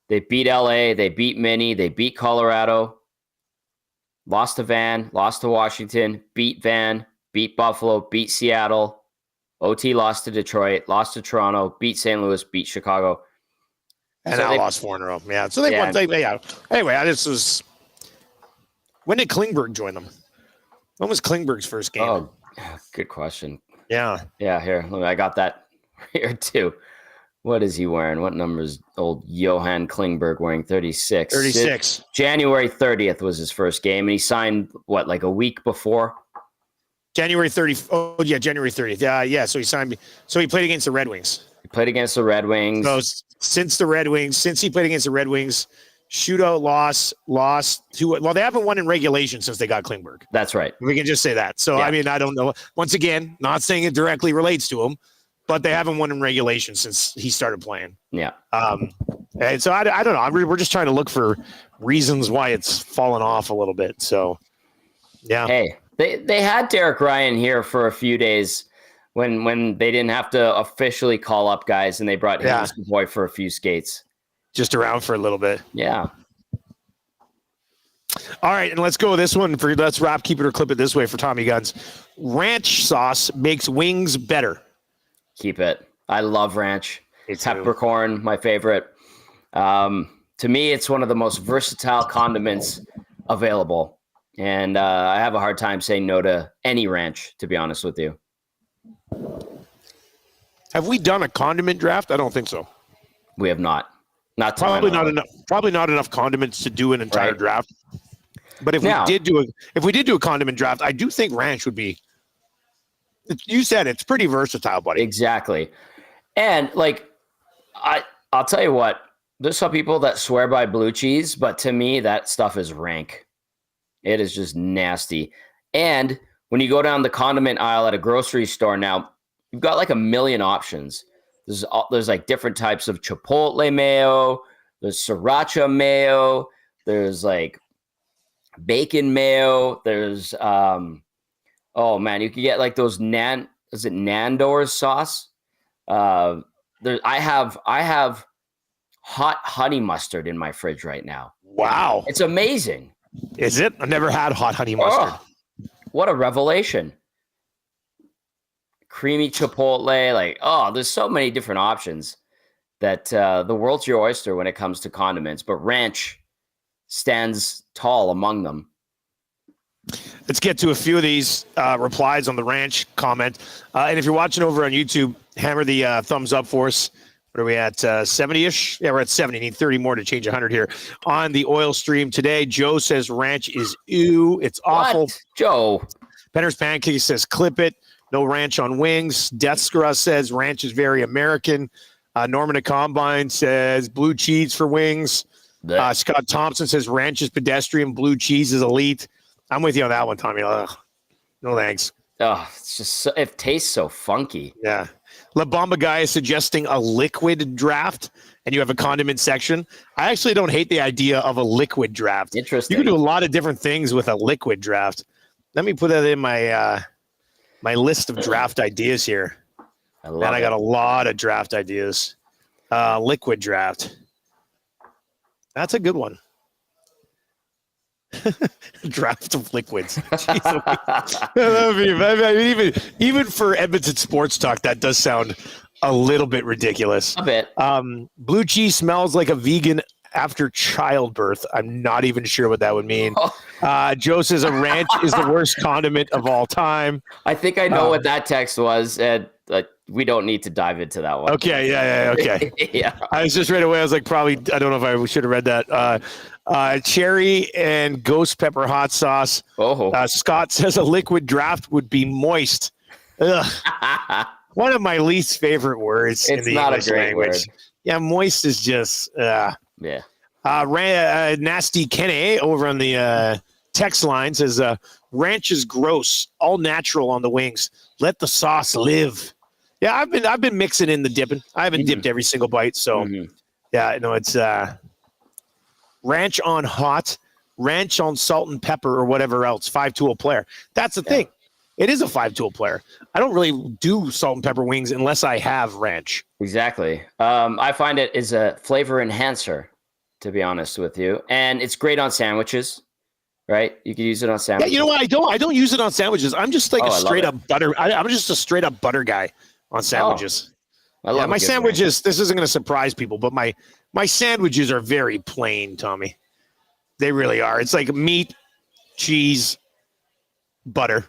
they beat LA, they beat Minnie, they beat Colorado, lost to Van, lost to Washington, beat Van, beat Buffalo, beat Seattle, OT lost to Detroit, lost to Toronto, beat St. Louis, beat Chicago. And now lost 4 in a row. Yeah. So they won. Anyway, this was. When did Klingberg join them? When was Klingberg's first game? Oh, good question. Yeah. Yeah, here. I got that here too. What is he wearing? What number is old Johan Klingberg wearing? 36. 36. January 30th was his first game, and he signed, like a week before? January 30th. Oh, yeah, January 30th. Yeah. So he signed. So he played against the Red Wings. He played against the Red Wings. So since he played against the Red Wings, shootout lost to. Well, they haven't won in regulation since they got Klingberg. That's right. We can just say that. So, I mean, I don't know. Once again, not saying it directly relates to him, but they haven't won in regulation since he started playing. Yeah. And so I don't know. We're just trying to look for reasons why it's fallen off a little bit. So, yeah. Hey, they had Derek Ryan here for a few days when they didn't have to officially call up guys, and they brought him boy for a few skates. Just around for a little bit. Yeah. All right, and let's go with this one. Let's wrap, keep it, or clip it this way for Tommy Guns. Ranch sauce makes wings better. Keep it. I love ranch. It's peppercorn, my favorite. To me, it's one of the most versatile condiments available. And I have a hard time saying no to any ranch, to be honest with you. Have we done a condiment draft? I don't think so. We have not. Probably not enough. Probably not enough condiments to do an entire draft. But if we did do a condiment draft, I do think ranch would be. You said it's pretty versatile, buddy. Exactly, and I'll tell you what. There's some people that swear by blue cheese, but to me, that stuff is rank. It is just nasty. And when you go down the condiment aisle at a grocery store now, you've got like a million options. There's like different types of chipotle mayo. There's sriracha mayo. There's like bacon mayo. There's oh man, you can get like those Nando's sauce. I have hot honey mustard in my fridge right now. Wow, it's amazing. Is it? I've never had hot honey mustard. Oh, what a revelation. Creamy chipotle, there's so many different options that the world's your oyster when it comes to condiments, but ranch stands tall among them. Let's get to a few of these replies on the ranch comment. And if you're watching over on YouTube, hammer the thumbs up for us. What are we at? 70-ish? Yeah, we're at 70. Need 30 more to change 100 here. On the oil stream today, Joe says ranch is ew. It's awful. What? Joe. Benner's Pancake says clip it. No ranch on wings. Deathscra says ranch is very American. Norman at Combine says blue cheese for wings. Scott Thompson says ranch is pedestrian. Blue cheese is elite. I'm with you on that one, Tommy. Ugh. No thanks. Oh, it's just it tastes so funky. Yeah. La Bamba guy is suggesting a liquid draft, and you have a condiment section. I actually don't hate the idea of a liquid draft. Interesting. You can do a lot of different things with a liquid draft. Let me put that in my my list of draft ideas here. I got a lot of draft ideas. Liquid draft. That's a good one. Draft of liquids. Even for Edmonton Sports Talk, that does sound a little bit ridiculous. A bit. Blue cheese smells like a vegan after childbirth. I'm not even sure what that would mean. Joe says a ranch is the worst condiment of all time. I think I know what that text was, and we don't need to dive into that one. Okay, okay. Yeah. I was just right away. I was like, probably, I don't know if I should have read that. Cherry and ghost pepper hot sauce. Scott says a liquid draft would be moist. Ugh. One of my least favorite words in the English language. Word. Yeah, moist is just yeah. Nasty Kenny over on the text line says ranch is gross, all natural on the wings. Let the sauce live. Yeah, I've been mixing in the dipping. I haven't dipped every single bite, so yeah, no, it's ranch on hot, ranch on salt and pepper, or whatever else. 5-tool player. That's the thing. It is a 5-tool player. I don't really do salt and pepper wings unless I have ranch. Exactly. I find it is a flavor enhancer, to be honest with you, and it's great on sandwiches. Right? You can use it on sandwiches. Yeah, you know what? I don't use it on sandwiches. I'm just like a straight up butter. I'm just a straight up butter guy on sandwiches. My sandwiches. This isn't going to surprise people, but my sandwiches are very plain, Tommy. They really are. It's like meat, cheese, butter.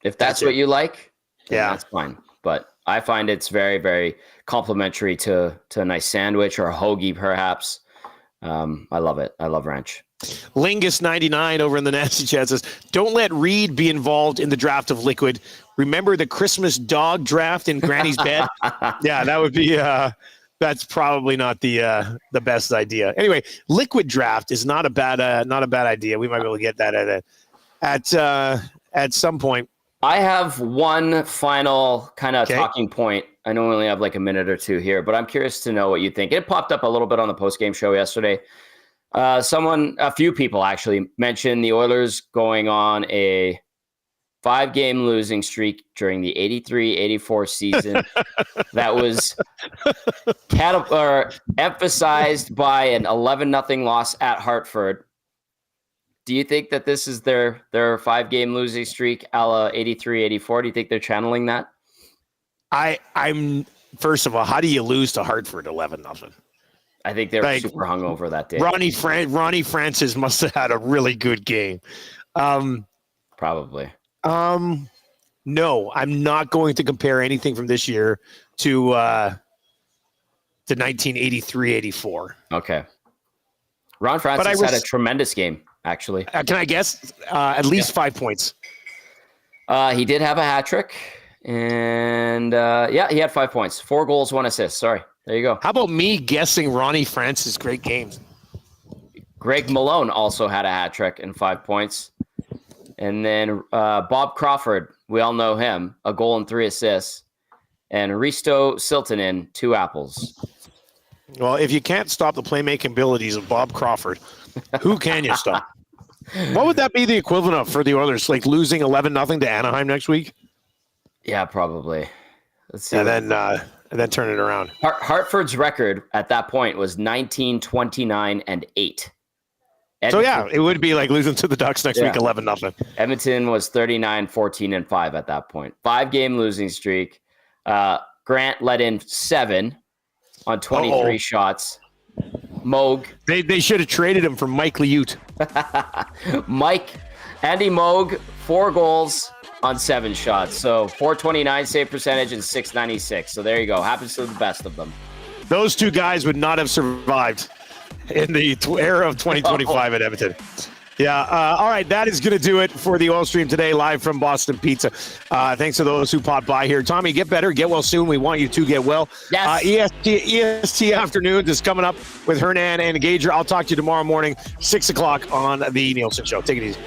If that's what you like, then that's fine. But I find it's very, very complimentary to a nice sandwich or a hoagie, perhaps. I love it. I love ranch. Lingus99 over in the Nasty Chat says, don't let Reed be involved in the draft of Liquid. Remember the Christmas dog draft in Granny's bed? Yeah, that would be that's probably not the best idea. Anyway, Liquid draft is not a bad idea. We might be able to get that at some point. I have one final kind of talking point. I know we only have like a minute or two here, but I'm curious to know what you think. It popped up a little bit on the post-game show yesterday. A few people actually mentioned the Oilers going on a 5-game losing streak during the 83-84 season that was emphasized by an 11-0 loss at Hartford. Do you think that this is their 5-game losing streak a la 83-84? Do you think they're channeling that? I'm first of all, how do you lose to Hartford 11-0? I think they were super hungover that day. Ronnie Francis must have had a really good game. Probably. No, I'm not going to compare anything from this year to 1983-84. Okay. Ron Francis had a tremendous game, actually. Can I guess? At least 5 points. He did have a hat trick, and he had 5 points. 4 goals, 1 assist. Sorry. There you go. How about me guessing Ronnie Francis' great games? Greg Malone also had a hat trick and 5 points. And then Bob Crawford, we all know him, a goal and 3 assists. And Risto Siltanen, 2 apples. Well, if you can't stop the playmaking abilities of Bob Crawford, who can you stop? What would that be the equivalent of for the Oilers? Like losing 11-0 to Anaheim next week? Yeah, probably. Let's see. And then turn it around. Hartford's record at that point was 19-29-8. So yeah, it would be like losing to the Ducks next week, 11-0. Edmonton was 39-14-5 at that point. 5-game losing streak. Grant let in 7 on 23 shots. Moog. They should have traded him for Mike Liute. Andy Moog, 4 goals on 7 shots. So 429 save percentage and 696. So there you go. Happens to the best of them. Those 2 guys would not have survived in the era of 2025 at Edmonton. Yeah. All right. That is going to do it for the Oil Stream today, live from Boston Pizza. Thanks to those who popped by here. Tommy, get better. Get well soon. We want you to get well. Yes. EST Afternoons is coming up with Hernan and Gager. I'll talk to you tomorrow morning, 6 o'clock on the Nielsen Show. Take it easy.